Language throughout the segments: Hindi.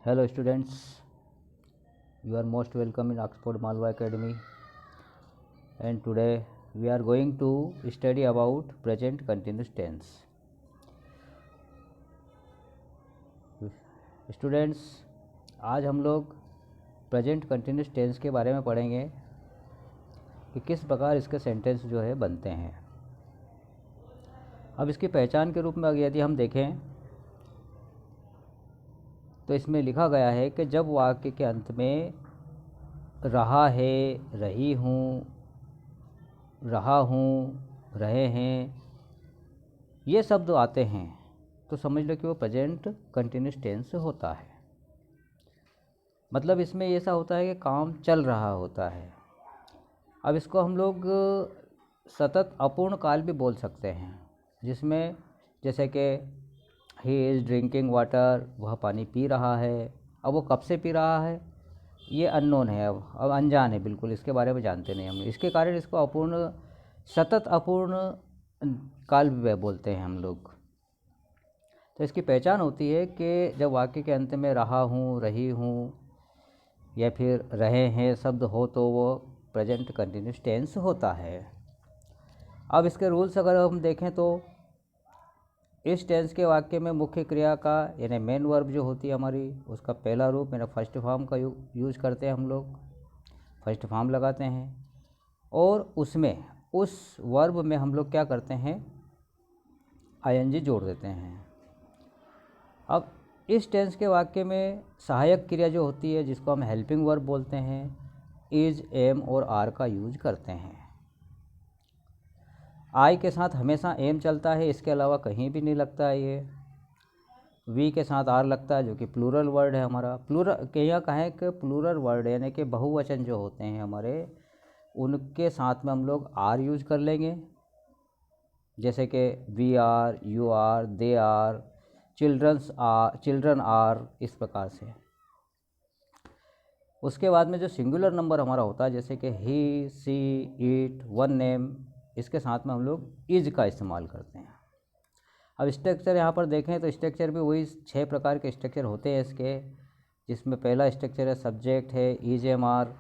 Hello students, you are most welcome in Oxford Malwa Academy, and today we are going to study about present continuous tense. Students, आज हम लोग प्रेजेंट कंटिन्यूस टेंस के बारे में पढ़ेंगे कि किस प्रकार इसके सेंटेंस जो है बनते हैं। अब इसकी पहचान के रूप में यदि हम देखें तो इसमें लिखा गया है कि जब वाक्य के अंत में रहा है, रही हूँ, रहा हूँ, रहे हैं, ये शब्द आते हैं तो समझ लो कि वो प्रेजेंट कंटिन्यूस टेंस होता है। मतलब इसमें ऐसा होता है कि काम चल रहा होता है। अब इसको हम लोग सतत अपूर्ण काल भी बोल सकते हैं, जिसमें जैसे कि ही इज़ ड्रिंकिंग वाटर, वह पानी पी रहा है। अब वो कब से पी रहा है ये अननोन है, अब अनजान है, बिल्कुल इसके बारे में जानते नहीं हम। इसके कारण इसको अपूर्ण, सतत अपूर्ण काल भी बोलते हैं हम लोग। तो इसकी पहचान होती है कि जब वाक्य के अंत में रहा हूँ, रही हूँ या फिर रहे हैं शब्द हो तो वो प्रेजेंट कंटिन्यूस टेंस होता है। अब इसके रूल्स अगर हम देखें तो इस टेंस के वाक्य में मुख्य क्रिया का यानी मेन वर्ब जो होती है हमारी, उसका पहला रूप यानी फर्स्ट फॉर्म का यूज करते हैं हम लोग, फर्स्ट फॉर्म लगाते हैं और उसमें उस वर्ब में हम लोग क्या करते हैं, आईएनजी जोड़ देते हैं। अब इस टेंस के वाक्य में सहायक क्रिया जो होती है, जिसको हम हेल्पिंग वर्ब बोलते हैं, इज, एम और आर का यूज करते हैं। आई के साथ हमेशा एम चलता है, इसके अलावा कहीं भी नहीं लगता है। ये वी के साथ आर लगता है, जो कि प्लूरल वर्ड है हमारा। प्लूरल यहाँ कहें कि प्लूरल वर्ड यानी कि बहुवचन जो होते हैं हमारे, उनके साथ में हम लोग आर यूज कर लेंगे, जैसे कि we are, you are, they are, children are, इस प्रकार से। उसके बाद में जो सिंगुलर नंबर हमारा होता है, जैसे कि ही, सी, इट, वन नेम, इसके साथ में हम लोग इज का इस्तेमाल करते हैं। अब स्ट्रक्चर यहाँ पर देखें तो स्ट्रक्चर भी वही 6 प्रकार के स्ट्रक्चर होते हैं इसके, जिसमें पहला स्ट्रक्चर है सब्जेक्ट है, इज, एम, आर,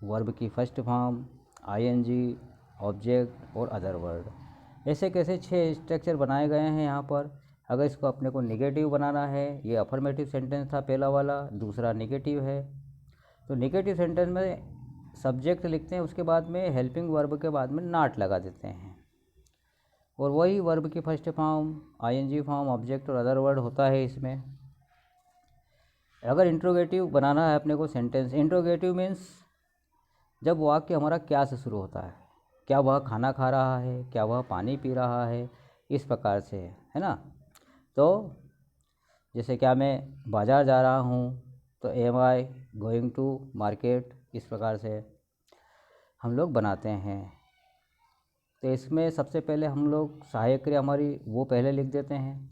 वर्ब की फर्स्ट फॉर्म, आईएनजी, ऑब्जेक्ट और अदर वर्ड। ऐसे कैसे 6 स्ट्रक्चर बनाए गए हैं यहाँ पर। अगर इसको अपने को निगेटिव बनाना है, ये अफर्मेटिव सेंटेंस था पहला वाला, दूसरा निगेटिव है, तो निगेटिव सेंटेंस में सब्जेक्ट लिखते हैं, उसके बाद में हेल्पिंग वर्ब के बाद में नॉट लगा देते हैं, और वही वर्ब की first form, ING form, object और अदर वर्ड होता है इसमें। अगर इंट्रोगेटिव बनाना है अपने को सेंटेंस, इंट्रोगेटिव मीन्स जब वाक्य हमारा क्या से शुरू होता है, क्या वह खाना खा रहा है, क्या वह पानी पी रहा है, इस प्रकार से है ना। तो जैसे क्या मैं बाज़ार जा रहा हूँ, तो am I going to market, इस प्रकार से हम लोग बनाते हैं। तो इसमें सबसे पहले हम लोग सहायक क्रिया हमारी वो पहले लिख देते हैं,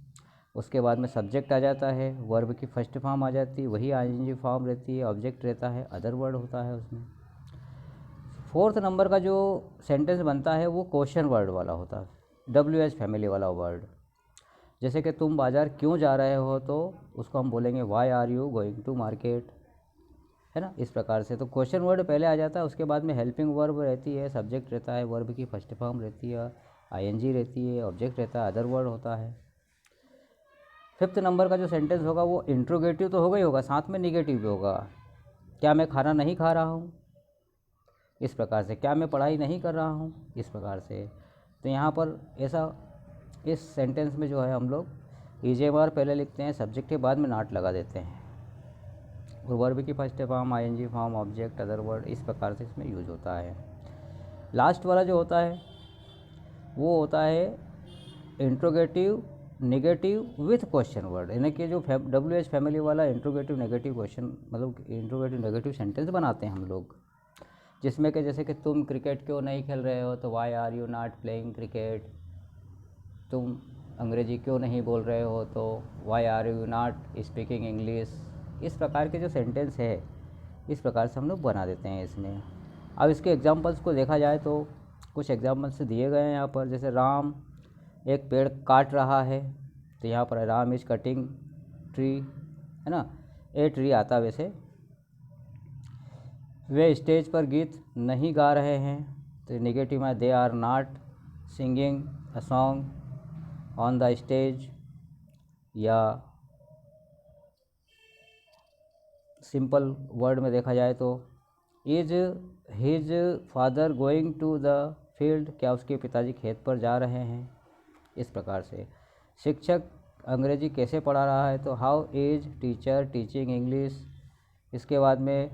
उसके बाद में सब्जेक्ट आ जाता है, वर्ब की फर्स्ट फॉर्म आ जाती है, वही आईएनजी फॉर्म रहती है, ऑब्जेक्ट रहता है, अदर वर्ड होता है उसमें। फोर्थ नंबर का जो सेंटेंस बनता है वो क्वेश्चन वर्ड वाला होता है, WH फैमिली वाला वर्ड। जैसे कि तुम बाज़ार क्यों जा रहे हो, तो उसको हम बोलेंगे why are you going to market, है ना, इस प्रकार से। तो क्वेश्चन वर्ड पहले आ जाता है, उसके बाद में हेल्पिंग वर्ब रहती है, सब्जेक्ट रहता है, वर्ब की फर्स्ट फॉर्म रहती है, आईएनजी रहती है, ऑब्जेक्ट रहता है, अदर वर्ड होता है। फिफ्थ नंबर का जो सेंटेंस होगा वो इंट्रोगेटिव तो होगा ही होगा, साथ में निगेटिव भी होगा। क्या मैं खाना नहीं खा रहा हूँ, इस प्रकार से। क्या मैं पढ़ाई नहीं कर रहा हूँ, इस प्रकार से। तो यहाँ पर ऐसा इस सेंटेंस में जो है हम लोग ईजेमार पहले लिखते हैं, सब्जेक्ट के बाद में नॉट लगा देते हैं, और वर्ब की first form, ING form, object, other word, इस प्रकार से इसमें यूज होता है। लास्ट वाला जो होता है वो होता है interrogative negative with question word, यानी कि जो WH फैमिली वाला इंट्रोगेटिव नेगेटिव क्वेश्चन, मतलब इंट्रोगेटिव नेगेटिव सेंटेंस बनाते हैं हम लोग, जिसमें कि जैसे कि तुम क्रिकेट क्यों नहीं खेल रहे हो, तो why are you not playing cricket. तुम अंग्रेजी क्यों नहीं बोल रहे हो, तो why are you not speaking English. इस प्रकार के जो सेंटेंस है, इस प्रकार से हम लोग बना देते हैं इसमें। अब इसके एग्जांपल्स को देखा जाए तो कुछ एग्जांपल्स दिए गए हैं यहाँ पर। जैसे राम एक पेड़ काट रहा है, तो यहाँ पर राम इज कटिंग ट्री, है ना। ए ट्री आता वैसे। वे स्टेज पर गीत नहीं गा रहे हैं, तो नेगेटिव में they are not singing a song on the stage, या सिंपल वर्ड में देखा जाए तो is his father going to the field, क्या उसके पिताजी खेत पर जा रहे हैं। इस प्रकार से शिक्षक अंग्रेजी कैसे पढ़ा रहा है, तो how is teacher teaching English. इसके बाद में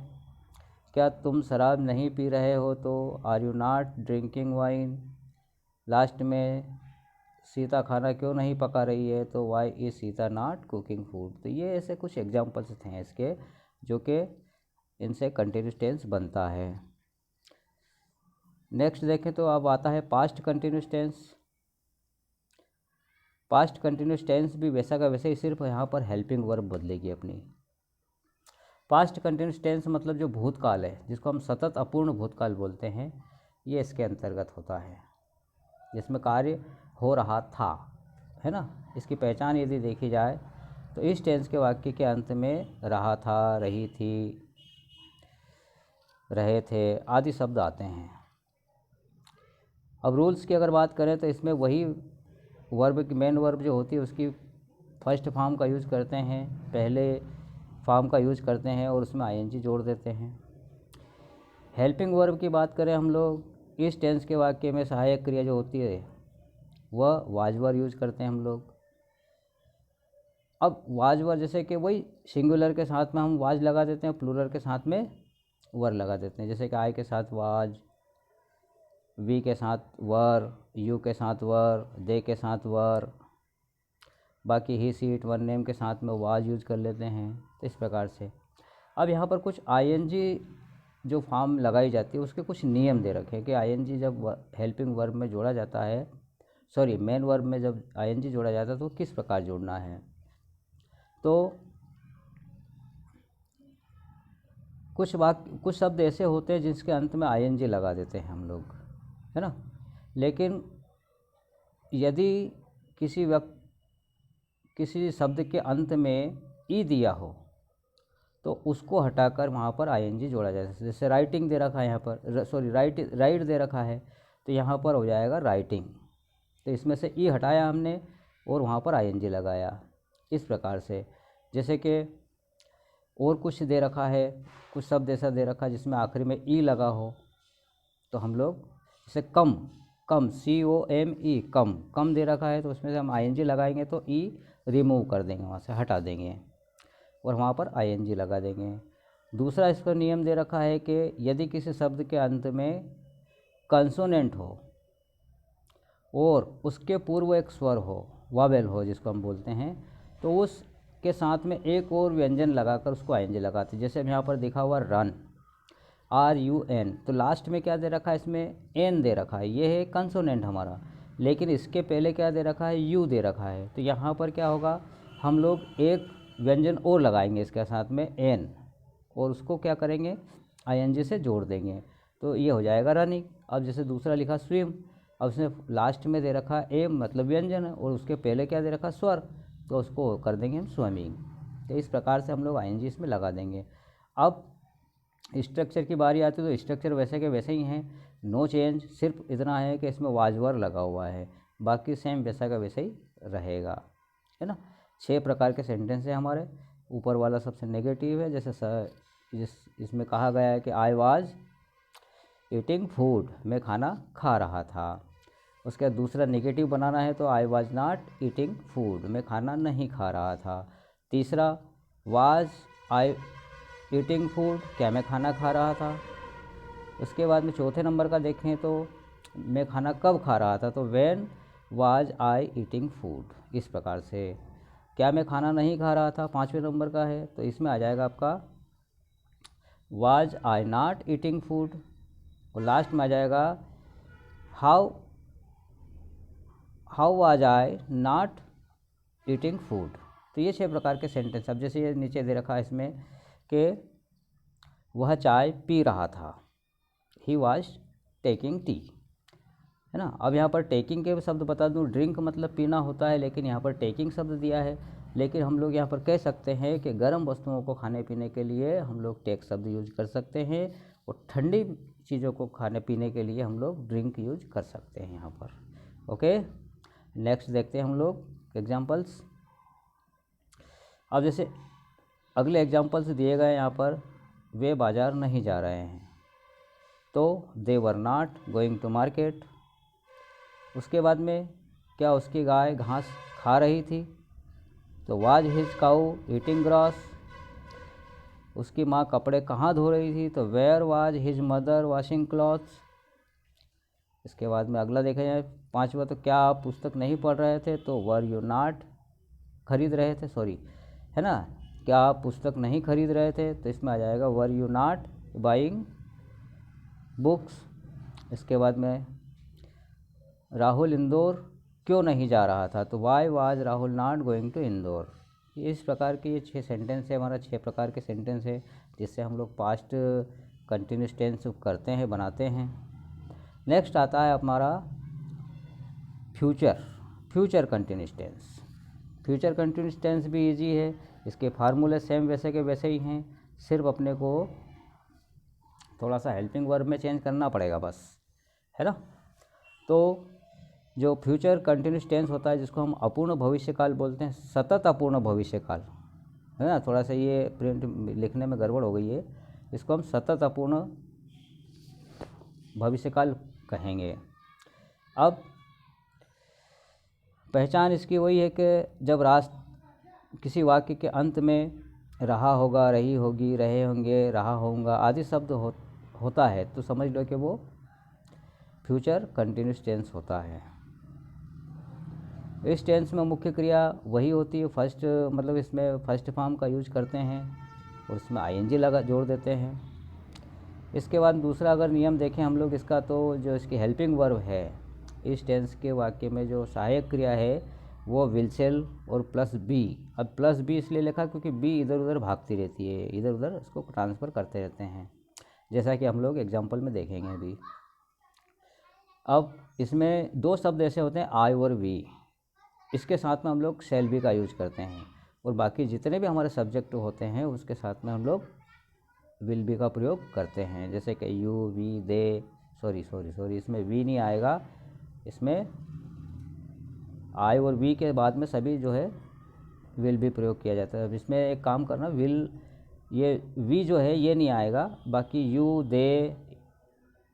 क्या तुम शराब नहीं पी रहे हो, तो are you not drinking wine. Last में सीता खाना क्यों नहीं पका रही है, तो why is Sita not cooking food. तो ये ऐसे कुछ एग्जाम्पल्स थे इसके, जो कि इनसे कंटिन्यूस टेंस बनता है। नेक्स्ट देखें तो अब आता है past continuous tense. Past continuous tense भी वैसा का वैसे ही, सिर्फ यहाँ पर हेल्पिंग वर्ब बदलेगी अपनी। पास्ट कंटिन्यूस टेंस मतलब जो भूतकाल है, जिसको हम सतत अपूर्ण भूतकाल बोलते हैं, ये इसके अंतर्गत होता है, जिसमें कार्य हो रहा था, है ना। इसकी पहचान यदि देखी जाए तो इस टेंस के वाक्य के अंत में रहा था, रही थी, रहे थे आदि शब्द आते हैं। अब रूल्स की अगर बात करें तो इसमें वही वर्ब की मेन वर्ब जो होती है उसकी फर्स्ट फॉर्म का यूज़ करते हैं, पहले फॉर्म का यूज़ करते हैं और उसमें आईएनजी जोड़ देते हैं। हेल्पिंग वर्ब की बात करें हम लोग, इस टेंस के वाक्य में सहायक क्रिया जो होती है वह वाज वर यूज़ करते हैं हम लोग। अब वाज वर जैसे कि वही सिंगुलर के साथ में हम वाज लगा देते हैं, प्लूरल के साथ में वर लगा देते हैं, जैसे कि आई के साथ वाज, वी के साथ वर, यू के साथ वर, दे के साथ वर, बाकी ही सी इट वन नेम के साथ में वाज यूज कर लेते हैं। तो इस प्रकार से अब यहाँ पर कुछ आईएनजी जो फॉर्म लगाई जाती है उसके कुछ नियम दे रखे हैं कि आईएनजी जब हेल्पिंग वर्ब में जोड़ा जाता है, सॉरी मेन वर्ब में जब आईएनजी जोड़ा जाता है तो किस प्रकार जोड़ना है। तो कुछ शब्द ऐसे होते हैं जिसके अंत में आईएनजी लगा देते हैं हम लोग, है ना। लेकिन यदि किसी शब्द के अंत में ई दिया हो तो उसको हटाकर वहाँ पर आईएनजी जोड़ा जाए। जैसे राइटिंग दे रखा है यहाँ पर, सॉरी राइट दे रखा है, तो यहाँ पर हो जाएगा राइटिंग। तो इसमें से ई हटाया हमने और वहाँ पर आईएनजी लगाया, इस प्रकार से। जैसे कि और कुछ दे रखा है, कुछ शब्द ऐसा दे रखा है जिसमें आखिरी में ई लगा हो, तो हम लोग जैसे कम COME कम दे रखा है, तो उसमें से हम आईएनजी लगाएंगे तो ई रिमूव कर देंगे, वहाँ से हटा देंगे और वहाँ पर आईएनजी लगा देंगे। दूसरा इसका नियम दे रखा है कि यदि किसी शब्द के अंत में कंसोनेंट हो और उसके पूर्व एक स्वर हो, वावेल हो जिसको हम बोलते हैं, तो उसके साथ में एक और व्यंजन लगाकर उसको आईएनजी लगाते हैं। जैसे अब यहाँ पर दिखा हुआ रन, RUN, तो लास्ट में क्या दे रखा है, इसमें एन दे रखा है, ये है कंसोनेंट हमारा, लेकिन इसके पहले क्या दे रखा है, यू दे रखा है। तो यहाँ पर क्या होगा, हम लोग एक व्यंजन और लगाएंगे इसके साथ में एन, और उसको क्या करेंगे, आईएनजी से जोड़ देंगे, तो ये हो जाएगा रनिंग। अब जैसे दूसरा लिखा स्विम, अब उसने लास्ट में दे रखा एम मतलब व्यंजन और उसके पहले क्या दे रखा स्वर, तो उसको कर देंगे हम स्विमिंग। तो इस प्रकार से हम लोग आईएनजी इसमें लगा देंगे। अब स्ट्रक्चर की बारी आती है तो स्ट्रक्चर वैसे के वैसे ही हैं, नो चेंज, सिर्फ इतना है कि इसमें वाजवर लगा हुआ है, बाकी सेम वैसा का वैसा ही रहेगा, है ना। 6 प्रकार के सेंटेंस हैं हमारे। ऊपर वाला सबसे नेगेटिव है, जैसे इसमें कहा गया है कि आई वाज ईटिंग फूड, मैं खाना खा रहा था। उसके बाद दूसरा नेगेटिव बनाना है तो I was not eating food, मैं खाना नहीं खा रहा था। तीसरा वाज आई ईटिंग फूड, क्या मैं खाना खा रहा था। उसके बाद में चौथे नंबर का देखें तो मैं खाना कब खा रहा था, तो when was I eating food. इस प्रकार से क्या मैं खाना नहीं खा रहा था 5वें नंबर का है, तो इसमें आ जाएगा आपका was I not eating food, और लास्ट में आ जाएगा how was I not eating food. तो ये 6 प्रकार के सेंटेंस। अब जैसे ये नीचे दे रखा है इसमें कि वह चाय पी रहा था, ही वॉज टेकिंग टी, है ना। अब यहाँ पर टेकिंग के शब्द बता दूँ, ड्रिंक मतलब पीना होता है, लेकिन यहाँ पर टेकिंग शब्द दिया है लेकिन हम लोग यहाँ पर कह सकते हैं कि गर्म वस्तुओं को खाने पीने के लिए हम लोग टेक शब्द यूज कर सकते हैं, और ठंडी चीज़ों को खाने पीने के लिए हम लोग ड्रिंक यूज कर सकते हैं यहाँ पर। ओके, नेक्स्ट देखते हैं हम लोग एग्जाम्पल्स। अब जैसे अगले एग्जाम्पल्स दिए गए यहाँ पर, वे बाज़ार नहीं जा रहे हैं, तो they were not going to market. उसके बाद में क्या उसकी गाय घास खा रही थी, तो was his cow eating grass. उसकी माँ कपड़े कहाँ धो रही थी, तो where was his mother washing clothes. इसके बाद में अगला देखा जाए 5वां, तो क्या आप पुस्तक नहीं पढ़ रहे थे, तो वर यू नॉट खरीद रहे थे, सॉरी है ना, क्या आप पुस्तक नहीं खरीद रहे थे, तो इसमें आ जाएगा were you not buying books. इसके बाद में राहुल इंदौर क्यों नहीं जा रहा था, तो why was Rahul not going to Indore. इस प्रकार के ये 6 सेंटेंस है, हमारा 6 प्रकार के सेंटेंस है जिससे हम लोग पास्ट कंटिन्यूस टेंस करते हैं, बनाते हैं। नेक्स्ट आता है हमारा future continuous tense. Future continuous tense भी इजी है, इसके फार्मूले सेम वैसे के वैसे ही हैं, सिर्फ अपने को थोड़ा सा हेल्पिंग वर्ब में चेंज करना पड़ेगा बस, है ना। तो जो फ्यूचर कंटिन्यूस टेंस होता है, जिसको हम अपूर्ण भविष्यकाल बोलते हैं, सतत अपूर्ण भविष्यकाल, है ना, थोड़ा सा ये प्रिंट लिखने में गड़बड़ हो गई है, इसको हम सतत अपूर्ण भविष्यकाल कहेंगे। अब पहचान इसकी वही है कि जब किसी वाक्य के अंत में रहा होगा, रही होगी, रहे होंगे, रहा होऊंगा आदि शब्द होता है, तो समझ लो कि वो फ्यूचर कंटिन्यूस टेंस होता है। इस टेंस में मुख्य क्रिया वही होती है, फर्स्ट मतलब इसमें फर्स्ट फॉर्म का यूज करते हैं और उसमें आईएनजी लगा जोड़ देते हैं। इसके बाद दूसरा अगर नियम देखें हम लोग इसका, तो जो इसकी हेल्पिंग वर्ब है इस टेंस के वाक्य में, जो सहायक क्रिया है वो विल शेल और प्लस बी। अब प्लस बी इसलिए लिखा क्योंकि बी इधर उधर भागती रहती है, इधर उधर इसको ट्रांसफ़र करते रहते हैं, जैसा कि हम लोग एग्जाम्पल में देखेंगे अभी। अब इसमें 2 शब्द ऐसे होते हैं आई और वी, इसके साथ में हम लोग शेल बी का यूज करते हैं, और बाकी जितने भी हमारे सब्जेक्ट होते हैं उसके साथ में हम लोग विल बी का प्रयोग करते हैं, जैसे कि यू, वी, दे, सॉरी इसमें वी नहीं आएगा, इसमें आई और वी के बाद में सभी जो है विल बी प्रयोग किया जाता है। अब इसमें एक काम करना, विल ये वी जो है ये नहीं आएगा, बाकी you, they,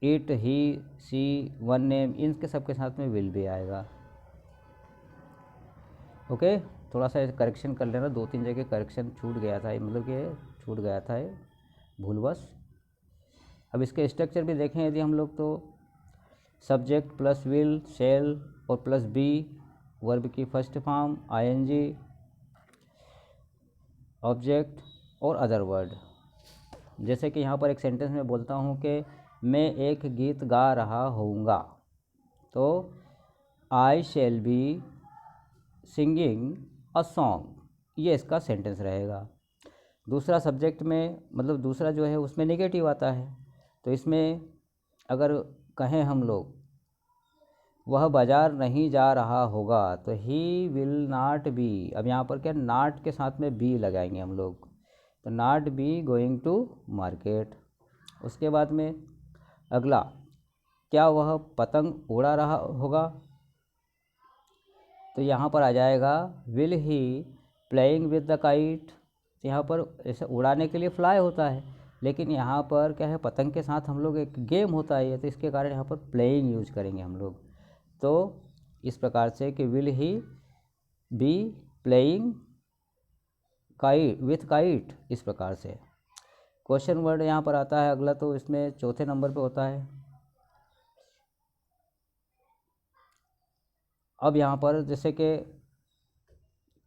it, he, she, one name, इनके सबके साथ में विल बी आएगा। ओके, थोड़ा सा करेक्शन कर लेना, 2-3 जगह करेक्शन छूट गया था, मतलब कि छूट गया था ये भूलवश। अब इसके स्ट्रक्चर भी देखें यदि हम लोग, तो सब्जेक्ट प्लस विल, शेल और प्लस बी, वर्ब की फर्स्ट फॉर्म, आईएनजी, ऑब्जेक्ट और अदर वर्ड। जैसे कि यहाँ पर एक सेंटेंस में बोलता हूँ कि मैं एक गीत गा रहा होऊंगा, तो I shall be singing a song, ये इसका सेंटेंस रहेगा। दूसरा सब्जेक्ट में मतलब दूसरा जो है उसमें नेगेटिव आता है, तो इसमें अगर कहें हम लोग वह बाज़ार नहीं जा रहा होगा, तो ही विल नॉट बी, अब यहाँ पर क्या नॉट के साथ में बी लगाएंगे हम लोग, तो not be going to market. उसके बाद में अगला, क्या वह पतंग उड़ा रहा होगा, तो यहाँ पर आ जाएगा will he playing with the kite. यहाँ पर ऐसे उड़ाने के लिए फ्लाई होता है, लेकिन यहाँ पर क्या है पतंग के साथ हम लोग एक गेम होता है, तो इसके कारण यहाँ पर प्लेइंग यूज करेंगे हम लोग। तो इस प्रकार से कि will he be playing kite with kite, इस प्रकार से। क्वेश्चन वर्ड यहाँ पर आता है अगला, तो इसमें चौथे नंबर पे होता है। अब यहाँ पर जैसे कि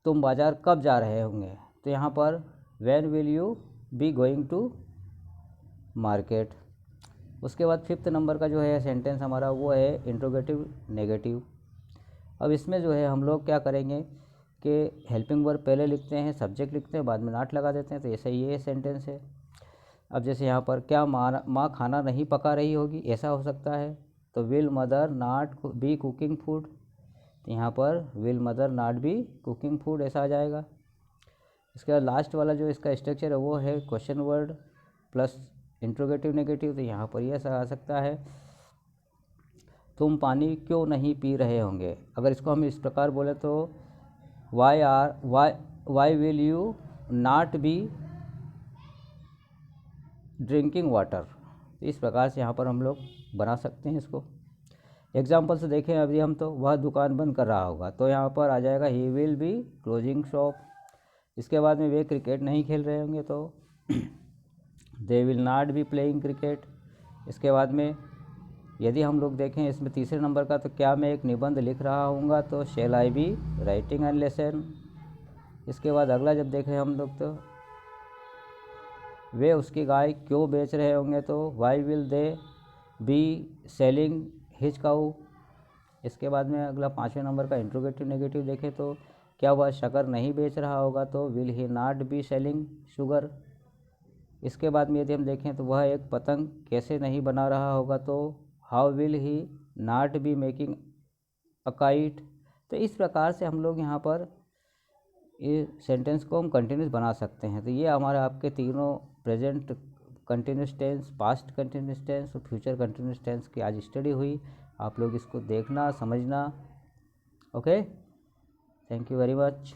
तुम बाज़ार कब जा रहे होंगे, तो यहाँ पर when will you be going to market. उसके बाद 5th नंबर का जो है सेंटेंस हमारा वो है इंट्रोगेटिव नेगेटिव। अब इसमें जो है हम लोग क्या करेंगे कि हेल्पिंग वर्ब पहले लिखते हैं, सब्जेक्ट लिखते हैं, बाद में नॉट लगा देते हैं, तो ऐसा ये सेंटेंस है। अब जैसे यहाँ पर क्या माँ खाना नहीं पका रही होगी, ऐसा हो सकता है, तो will mother not be cooking food, तो यहाँ पर will mother not be cooking food ऐसा आ जाएगा। इसके बाद लास्ट वाला जो इसका स्ट्रक्चर है वो है question word plus interrogative negative. तो यहाँ पर यह आ सकता है, तुम पानी क्यों नहीं पी रहे होंगे। अगर इसको हम इस प्रकार बोले तो why will you not be drinking water. इस प्रकार से यहाँ पर हम लोग बना सकते हैं इसको। एग्जाम्पल से देखें अभी हम, तो वह दुकान बंद कर रहा होगा, तो यहाँ पर आ जाएगा he will be closing shop. इसके बाद में वे क्रिकेट नहीं खेल रहे होंगे तो they will not be playing cricket. इसके बाद में यदि हम लोग देखें इसमें तीसरे नंबर का, तो क्या मैं एक निबंध लिख रहा हूँगा, तो shall I be writing an lesson. इसके बाद अगला जब देखें हम लोग, तो वे उसकी गाय क्यों बेच रहे होंगे, तो why will they be selling his cow. इसके बाद में अगला 5वें नंबर का इंट्रोगेटिव नेगेटिव देखें तो क्या वह शक्कर नहीं बेच रहा होगा, तो will he not be selling sugar. इसके बाद में यदि हम देखें तो वह एक पतंग कैसे नहीं बना रहा होगा, तो how will he not be making a kite. तो इस प्रकार से हम लोग यहाँ पर ये सेंटेंस को हम कंटिन्यूस बना सकते हैं। तो ये हमारे आपके तीनों present continuous tense, past continuous tense और फ्यूचर कंटिन्यूस टेंस की आज स्टडी हुई। आप लोग इसको देखना, समझना। Okay, thank you very much.